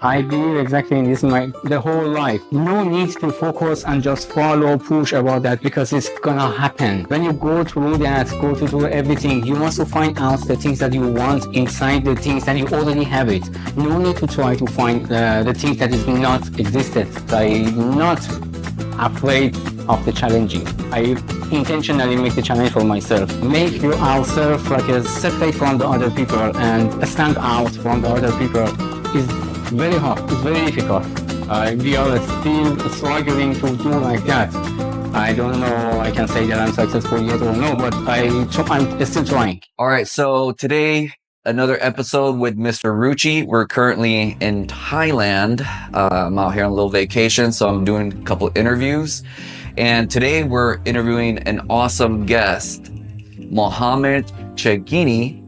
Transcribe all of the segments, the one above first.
I believe exactly in this the whole life. No need to focus and just follow, push about that because it's gonna happen. When you go through that, go to do everything, you must find out the things that you want inside the things that you already have it. No need to try to find the things that is not existed. I'm not afraid of the challenging. I intentionally make the challenge for myself. Make yourself like a separate from the other people and stand out from the other people is very hard. It's very difficult. We are still struggling to do like that. I don't know. I can say that I'm successful yet or no, but I'm still trying. All right. So today, another episode with Mr. Roochii. We're currently in Thailand. I'm out here on a little vacation, so I'm doing a couple interviews. And today we're interviewing an awesome guest, Mohammad Chegini,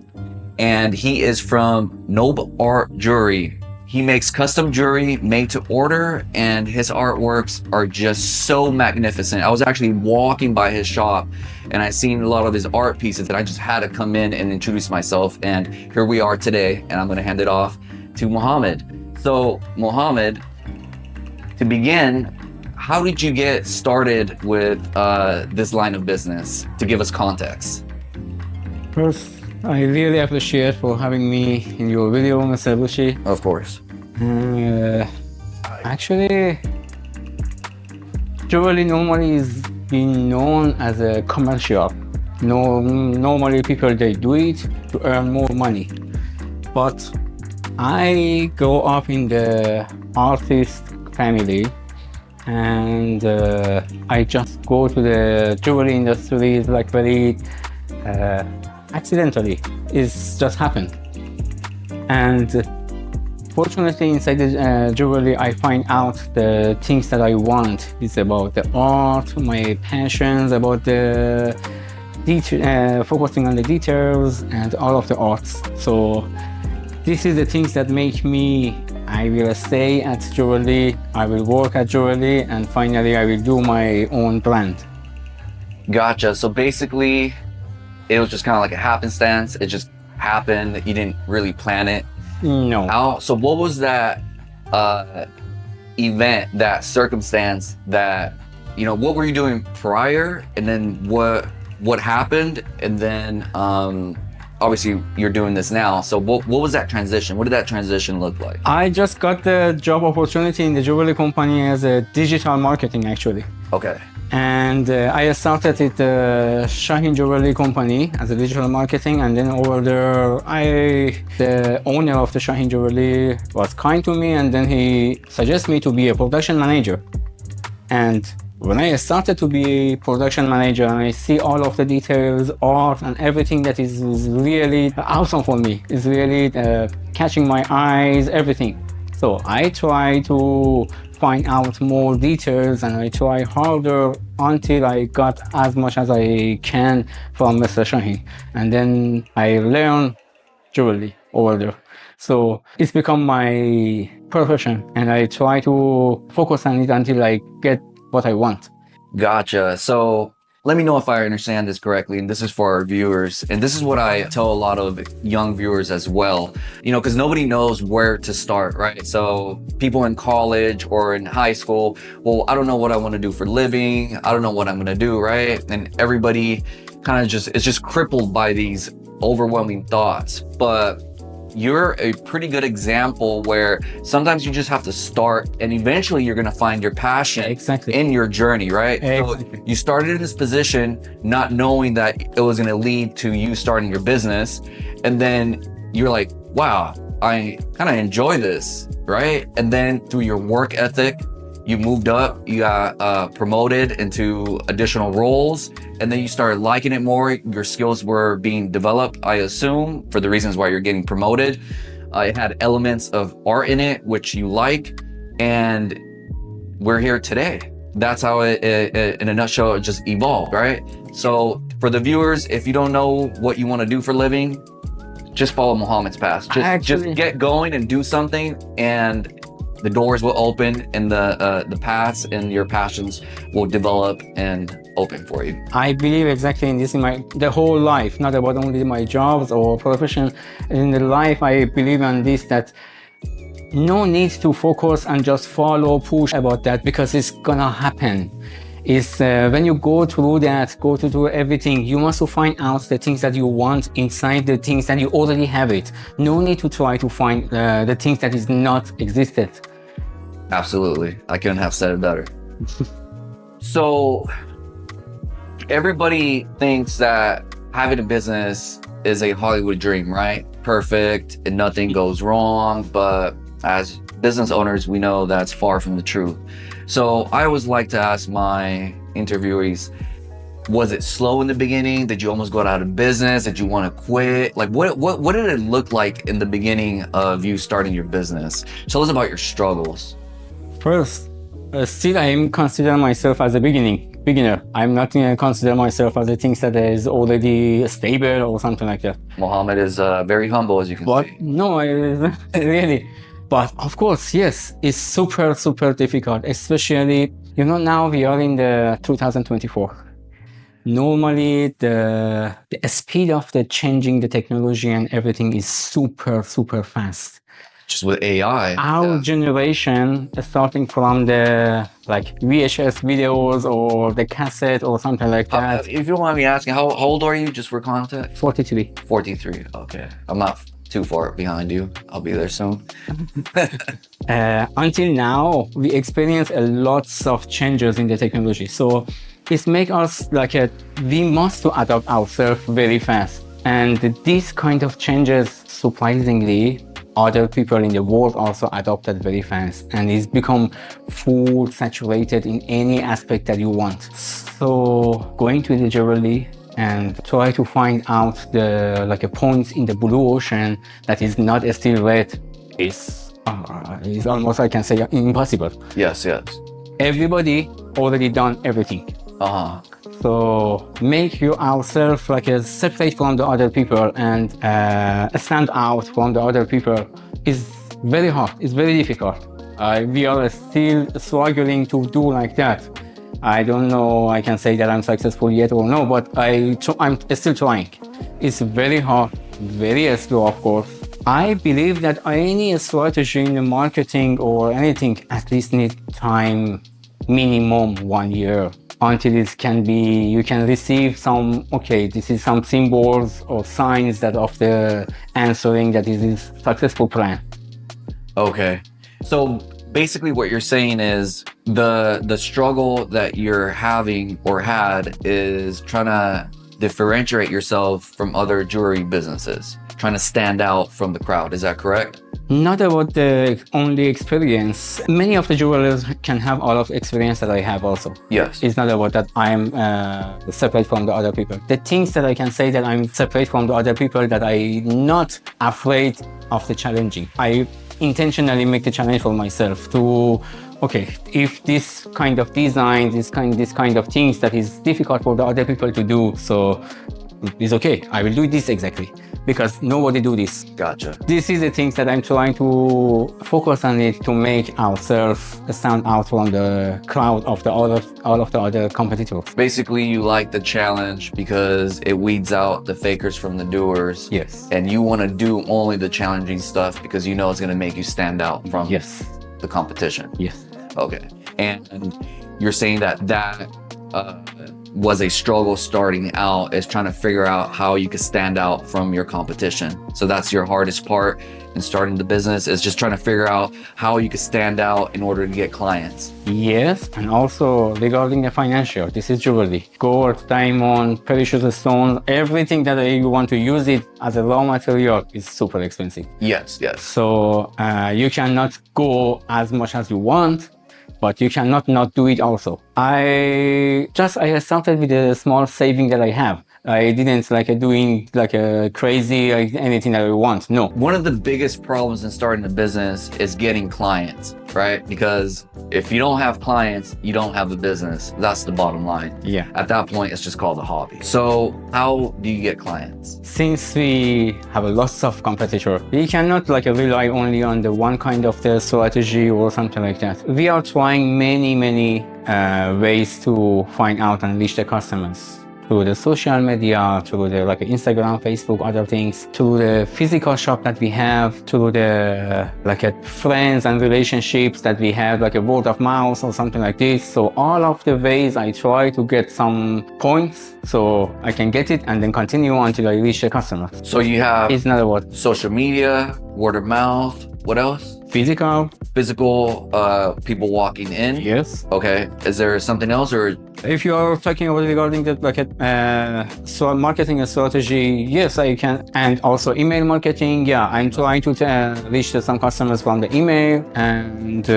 and he is from NobArt Jewelry. He makes custom jewelry made to order, and his artworks are just so magnificent. I was actually walking by his shop and I seen a lot of his art pieces and I just had to come in and introduce myself. And here we are today, and I'm going to hand it off to Mohammad. So Mohammad, to begin, how did you get started with this line of business, to give us context? First, I really appreciate for having me in your video, Mr. Roochii. Of course. Actually, jewelry normally is being known as a commercial. Normally people, they do it to earn more money. But I grew up in the artist family, and I just go to the jewelry industry like very accidentally. It's just happened. And fortunately, inside the jewelry, I find out the things that I want. It's about the art, my passions, about the focusing on the details and all of the arts. So this is the things that make me, I will stay at jewelry, I will work at jewelry, and finally I will do my own brand. Gotcha. So basically, it was just kind of like a happenstance. It just happened. You didn't really plan it. No. So what was that event, that circumstance that, what were you doing prior, and then what happened, and then obviously you're doing this now. So what was that transition? What did that transition look like? I just got the job opportunity in the jewelry company as a digital marketing, actually. Okay. And I started at the Shaheen Jewelry company as a digital marketing, and then over there, the owner of the Shaheen Jewelry was kind to me, and then he suggested me to be a production manager. And when I started to be a production manager and I see all of the details, art, and everything that is really awesome for me, is really catching my eyes, everything. So I try to find out more details, and I try harder until I got as much as I can from Mr. Shaheen. And then I learn jewelry over there. So it's become my profession, and I try to focus on it until I get what I want. Gotcha. So let me know if I understand this correctly, and this is for our viewers, and this is what I tell a lot of young viewers as well, because nobody knows where to start, right? So people in college or in high school, well, I don't know what I want to do for a living, I don't know what I'm going to do, right? And everybody kind of is just crippled by these overwhelming thoughts. But you're a pretty good example where sometimes you just have to start, and eventually you're going to find your passion in your journey, right? Exactly. So you started in this position not knowing that it was going to lead to you starting your business, and then you're like, wow, I kind of enjoy this, right? And then through your work ethic, you moved up, you got promoted into additional roles, and then you started liking it more. Your skills were being developed, I assume, for the reasons why you're getting promoted. It had elements of art in it, which you like, and we're here today. That's how it in a nutshell, it just evolved, right? So for the viewers, if you don't know what you want to do for a living, just follow Mohammed's path. Just get going and do something, and the doors will open, and the paths and your passions will develop and open for you. I believe exactly in this in the whole life, not about only my jobs or profession. In the life, I believe in this, that no need to focus and just follow, push about that, because it's gonna happen. Is when you go through that, go to do everything, you must to find out the things that you want inside the things that you already have it. No need to try to find the things that is not existed. Absolutely. I couldn't have said it better. So everybody thinks that having a business is a Hollywood dream, right? Perfect and nothing goes wrong. But as business owners, we know that's far from the truth. So I always like to ask my interviewees, was it slow in the beginning? Did you almost go out of business? Did you want to quit? Like what did it look like in the beginning of you starting your business? Tell us about your struggles. First, still I consider myself as a beginner. I'm not consider myself as a thing that is already stable or something like that. Mohammad is very humble, as you can see. No, really. But of course, yes, it's super difficult, especially, now we are in the 2024. Normally, the speed of the changing the technology and everything is super fast. Just with AI. Our generation, starting from the VHS videos or the cassette or something like that. If you don't mind me asking, how old are you, just for context? 43. 43, okay. I'm not too far behind you. I'll be there soon. Until now, we experience a lots of changes in the technology. So it makes us we must to adapt ourselves very fast. And these kind of changes, surprisingly, other people in the world also adopted very fast, and it's become full saturated in any aspect that you want. So going to the jewelry and try to find out the a point in the blue ocean that is not still red is almost, I can say, impossible. Yes. Everybody already done everything. So make ourselves separate from the other people and stand out from the other people is very hard. It's very difficult. We are still struggling to do like that. I don't know, I can say that I'm successful yet or no, but I'm still trying. It's very hard, very slow, of course. I believe that any strategy in the marketing or anything at least need time, minimum 1 year, until you can receive some, this is some symbols or signs that of the answering that is a successful plan. Okay. So basically what you're saying is the struggle that you're having or had is trying to differentiate yourself from other jewelry businesses, trying to stand out from the crowd. Is that correct? Not about the only experience. Many of the jewelers can have all of the experience that I have also. Yes. It's not about that I'm separate from the other people. The things that I can say that I'm separate from the other people, that I'm not afraid of the challenging. I intentionally make the challenge for myself to, if this kind of design, this kind of things that is difficult for the other people to do, so it's okay. I will do this exactly, because nobody do this. Gotcha. This is the things that I'm trying to focus on it, to make ourselves stand out from the crowd of all of the other competitors. Basically, you like the challenge because it weeds out the fakers from the doers. Yes. And you want to do only the challenging stuff because you know it's going to make you stand out from the competition. Yes. Okay. And you're saying that was a struggle starting out, is trying to figure out how you could stand out from your competition. So that's your hardest part in starting the business, is just trying to figure out how you could stand out in order to get clients. Yes, and also regarding the financial, this is jewelry. Gold, diamond, precious stones, everything that you want to use it as a raw material is super expensive. Yes. So you cannot go as much as you want, but you cannot not do it also. I started with a small saving that I have. I didn't doing a crazy anything that I want. No. One of the biggest problems in starting a business is getting clients, right? Because if you don't have clients, you don't have a business. That's the bottom line. Yeah. At that point, it's just called a hobby. So how do you get clients? Since we have a lots of competitor, we cannot rely only on the one kind of the strategy or something like that. We are trying many ways to find out and reach the customers. through the social media, through the like Instagram, Facebook, other things, through the physical shop that we have, through the like friends and relationships that we have, like a word of mouth or something like this. So all of the ways I try to get some points so I can get it and then continue until I reach the customer. So you have It's not a word. social media, word of mouth, what else? Physical. Physical, people walking in. Yes. Okay. Is there something else, or If you are talking about regarding the like so marketing strategy, yes, I can, and also email marketing. Yeah, I'm trying to reach some customers from the email, and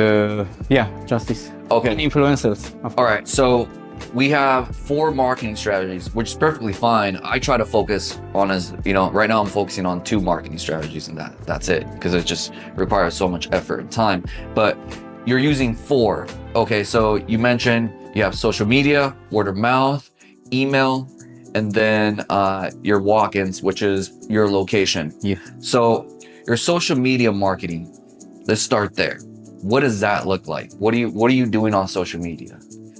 yeah, just this. Okay. And influencers. All right. So we have 4 marketing strategies, which is perfectly fine. I try to focus on, as you know, right now I'm focusing on 2 marketing strategies, and that's it, because it just requires so much effort and time. But you're using 4. Okay. So you mentioned you have social media, word of mouth, email, and then your walk-ins, which is your location. Yeah. So your social media marketing, let's start there. What does that look like? What are you doing on social media?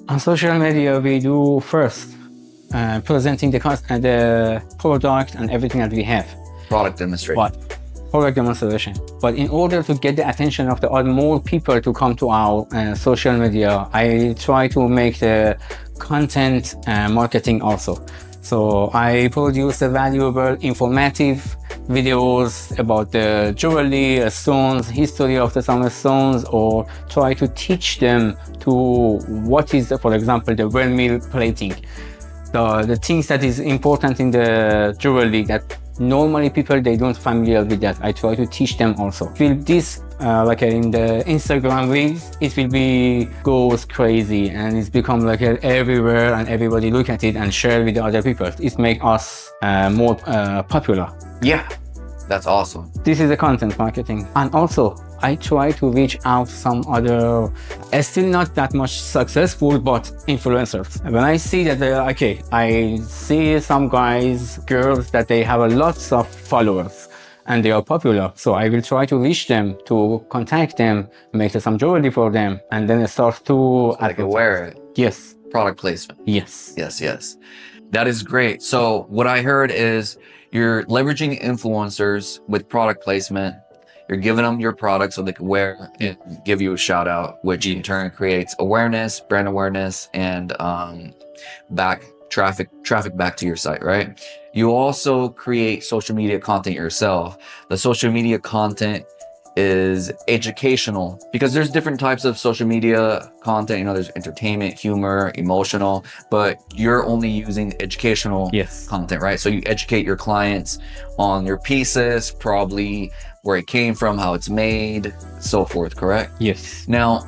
On social media, we do first presenting the product and everything that we have. Product demonstration. But product demonstration. But in order to get the attention of the more people to come to our social media, I try to make the content marketing also. So I produce the valuable, informative videos about the jewelry, stones, history of some stones, or try to teach them to what is, for example, the well-milled plating. The things that is important in the jewelry that normally people, they don't familiar with that. I try to teach them also. With this, like in the Instagram reels, it will be goes crazy and it's become like everywhere, and everybody look at it and share with the other people. It make us more popular. Yeah, that's awesome. This is the content marketing. And also, I try to reach out some other, still not that much successful, but influencers. When I see that, okay, I see some guys, girls that they have a lots of followers and they are popular. So I will try to reach them, to contact them, make some jewelry for them, and then start to wear it. Yes. Product placement. Yes. Yes. That is great. So what I heard is you're leveraging influencers with product placement. You're giving them your product so they can wear and give you a shout out, which in turn creates awareness, brand awareness, and traffic back to your site, right? You also create social media content yourself. The social media content is educational, because there's different types of social media content. You know, there's entertainment, humor, emotional, but you're only using educational content, right? So you educate your clients on your pieces, probably where it came from, how it's made, so forth, correct? Yes. Now,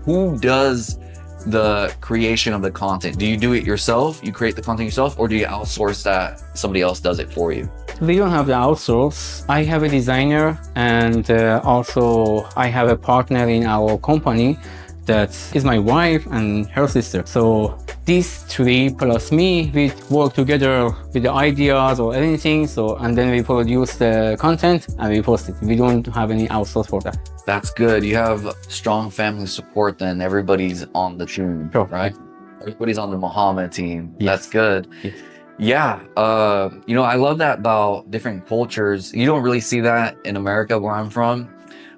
who does the creation of the content? Do you do it yourself? You create the content yourself, or do you outsource that somebody else does it for you? We don't have the outsource. I have a designer, and also I have a partner in our company that is my wife and her sister. So these 3 plus me, we work together with the ideas or anything. So, and then we produce the content and we post it. We don't have any outsource for that. That's good. You have strong family support then. Everybody's on the team, Sure. right? Everybody's on the Mohammad team. Yes. That's good. Yes. Yeah. You know, I love that about different cultures. You don't really see that in America where I'm from.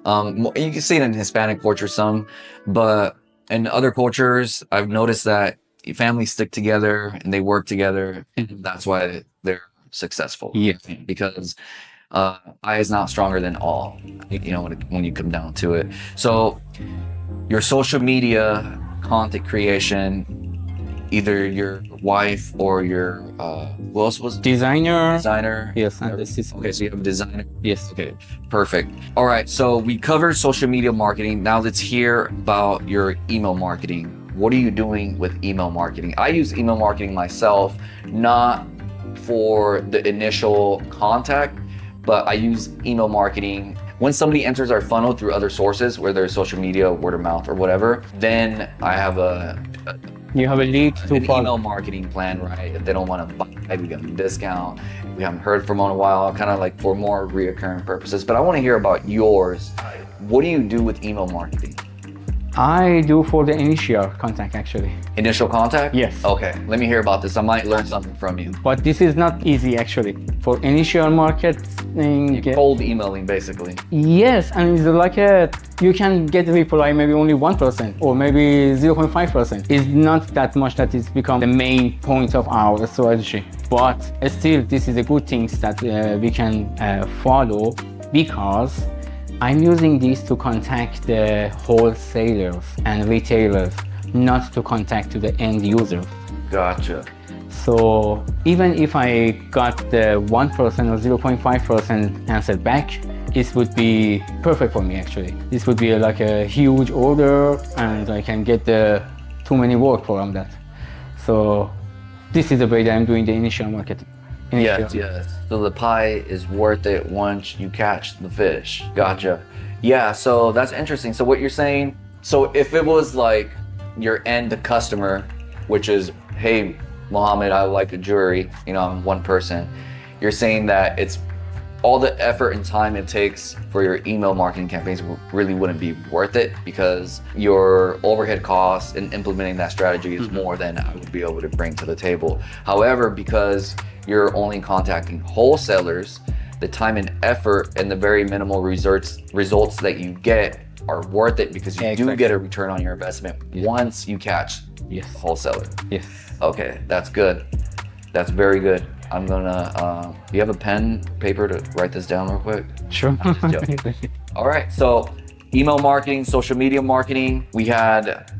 You can see it in Hispanic culture some, but in other cultures, I've noticed that families stick together and they work together. And that's why they're successful. Yeah. Because I is not stronger than all, you know, when you come down to it. So your social media content creation, either your wife or your who else was designer? Yes, and this is okay. So you have a designer. yes. Okay, perfect. All right. So we covered social media marketing. Now let's hear about your email marketing. What are you doing with email marketing? I use email marketing myself, not for the initial contact, but I use email marketing when somebody enters our funnel through other sources, whether it's social media, word of mouth, or whatever. Then I have You have a lead to an follow. email marketing plan, right? If they don't want to buy, we got a discount. We haven't heard from them in a while, kind of like for more reoccurring purposes. But I want to hear about yours. What do you do with email marketing? I do for the initial contact actually. Initial contact? Yes. Okay, let me hear about this. I might learn something from you. But this is not easy actually. For initial marketing, Cold emailing, basically. yes, and it's like you can get reply maybe only 1% or maybe 0.5%. It's not that much that it's become the main point of our strategy. But still, this is a good thing that we can follow, because I'm using this to contact the wholesalers and retailers, not to contact to the end user. Gotcha. So even if I got the 1% or 0.5% answer back, this would be perfect for me actually. This would be like a huge order and I can get the too many work from that. So this is the way that I'm doing the initial marketing. Yes. So the pie is worth it once you catch the fish. Gotcha. Yeah, so that's interesting. So what you're saying, so if it was like your end customer, which is, hey, Mohammed, I like a jewelry, you know, I'm one person. You're saying that it's all the effort and time it takes for your email marketing campaigns really wouldn't be worth it, because your overhead costs in implementing that strategy is more than I would be able to bring to the table. However, because you're only contacting wholesalers, the time and effort and the very minimal results that you get are worth it, because you do get a return on your investment once you catch the wholesaler. Yes. Okay, that's good. That's very good. I'm gonna, do you have a pen, paper to write this down real quick? Sure. All right, so email marketing, social media marketing, we had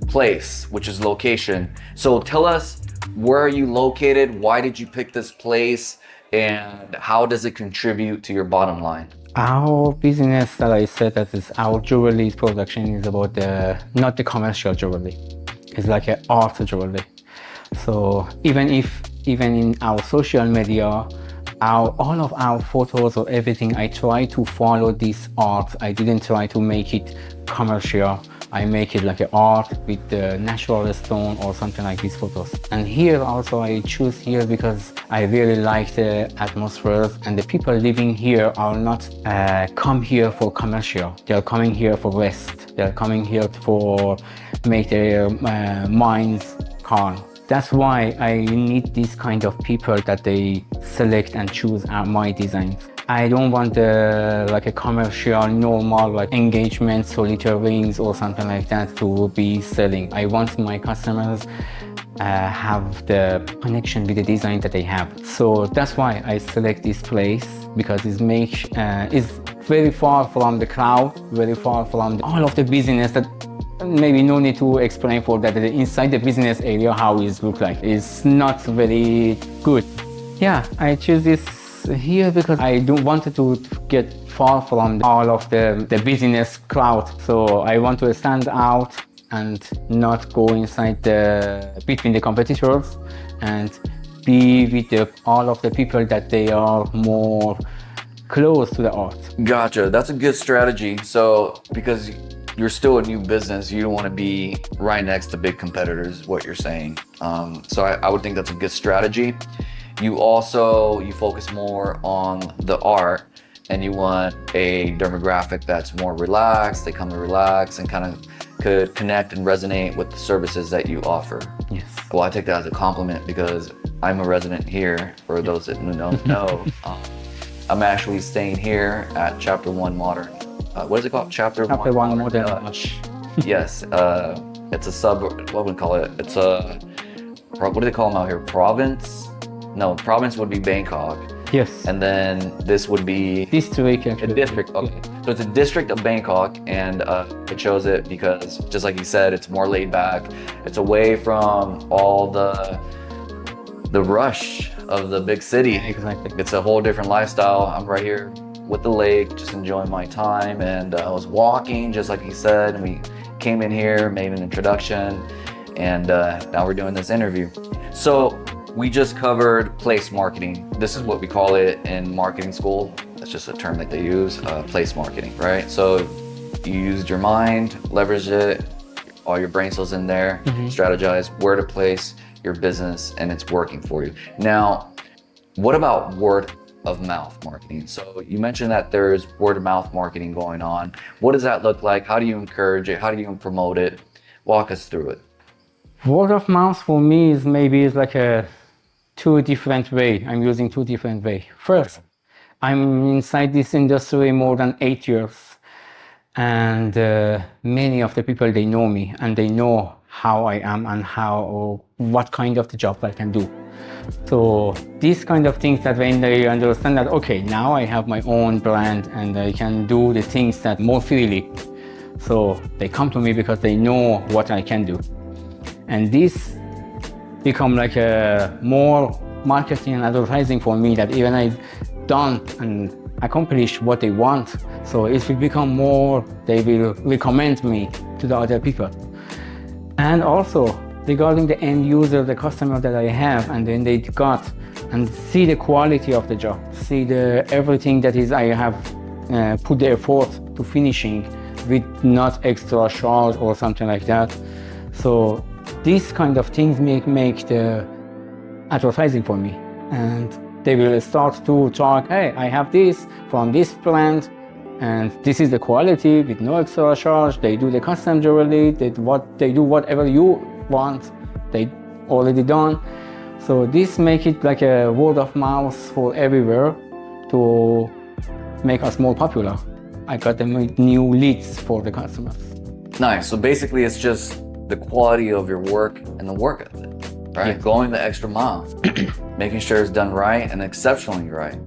place, which is location. So tell us, where are you located? Why did you pick this place? And how does it contribute to your bottom line? Our business, that I said, that is our jewelry production, is about not the commercial jewelry. It's like an art jewelry. So even in our social media, all of our photos or everything, I try to follow this art. I didn't try to make it commercial. I make it like an art with the natural stone or something like these photos. And here also I choose here because I really like the atmosphere, and the people living here are not come here for commercial. They're coming here for rest. They're coming here for make their minds calm. That's why I need this kind of people that they select and choose my designs. I don't want like a commercial, normal, like engagement, solitaire rings or something like that to be selling. I want my customers have the connection with the design that they have. So that's why I select this place, because it's very far from the crowd, very far from all of the business that maybe no need to explain for that. Inside the business area, how it look like, it's not very good. Yeah, I choose this here because I don't want to get far from all of the business crowd. So I want to stand out and not go inside between the competitors, and be with all of the people that they are more close to the art. Gotcha. That's a good strategy. So because you're still a new business, you don't want to be right next to big competitors, is what you're saying. So I would think that's a good strategy. You focus more on the art, and you want a demographic that's more relaxed. They come to relax and kind of could connect and resonate with the services that you offer. Yes. Well, I take that as a compliment, because I'm a resident here. For those that don't know, I'm actually staying here at Chapter 1 Modern. What is it called? Chapter 1 Modern. Yes, it's a suburb. What would we call it? It's a, what do they call them out here? Province? No, province would be Bangkok. Yes. And then this would be district. A district. Okay. So it's a district of Bangkok, and I chose it because, just like you said, it's more laid back. It's away from all the rush of the big city. Exactly. It's a whole different lifestyle. I'm right here with the lake, just enjoying my time, and I was walking, just like you said, and we came in here, made an introduction, and now we're doing this interview. So we just covered place marketing. This is what we call it in marketing school. That's just a term that they use, place marketing, right? So you used your mind, leverage it, all your brain cells in there, strategize where to place your business, and it's working for you. Now, what about word of mouth marketing. So you mentioned that there's word of mouth marketing going on. What does that look like? How do you encourage it? How do you promote it? Walk us through it. Word of mouth for me is maybe is like a two different way. I'm using two different way. First, I'm inside this industry more than 8 years, and many of the people, they know me and they know how I am and how or what kind of the job I can do. So these kind of things, that when they understand that, okay, now I have my own brand and I can do the things that more freely. So they come to me because they know what I can do. And this become like a more marketing and advertising for me, that even I've done and accomplished what they want. So it will become more, they will recommend me to the other people. And also regarding the end user, the customer that I have, and then they got and see the quality of the job, see the everything that is I have put the effort to finishing with not extra charge or something like that. So these kind of things make the advertising for me, and they will start to talk, hey, I have this from this brand, and this is the quality with no extra charge. They do the custom jewelry, they do whatever you want, they already done. So this make it like a word of mouth for everywhere to make us more popular. I got them with new leads for the customers. Nice. So basically it's just the quality of your work and the work ethic, right? Yes. Going the extra mile, making sure it's done right and exceptionally right.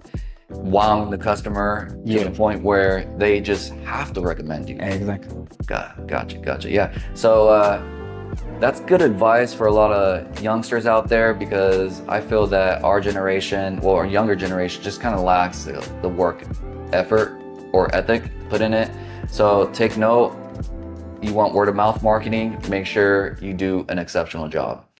Wowing the customer to the point where they just have to recommend you. Exactly. Gotcha. Yeah. So that's good advice for a lot of youngsters out there, because I feel that our generation, or our younger generation, just kind of lacks the work effort or ethic put in it. So take note. You want word of mouth marketing, make sure you do an exceptional job.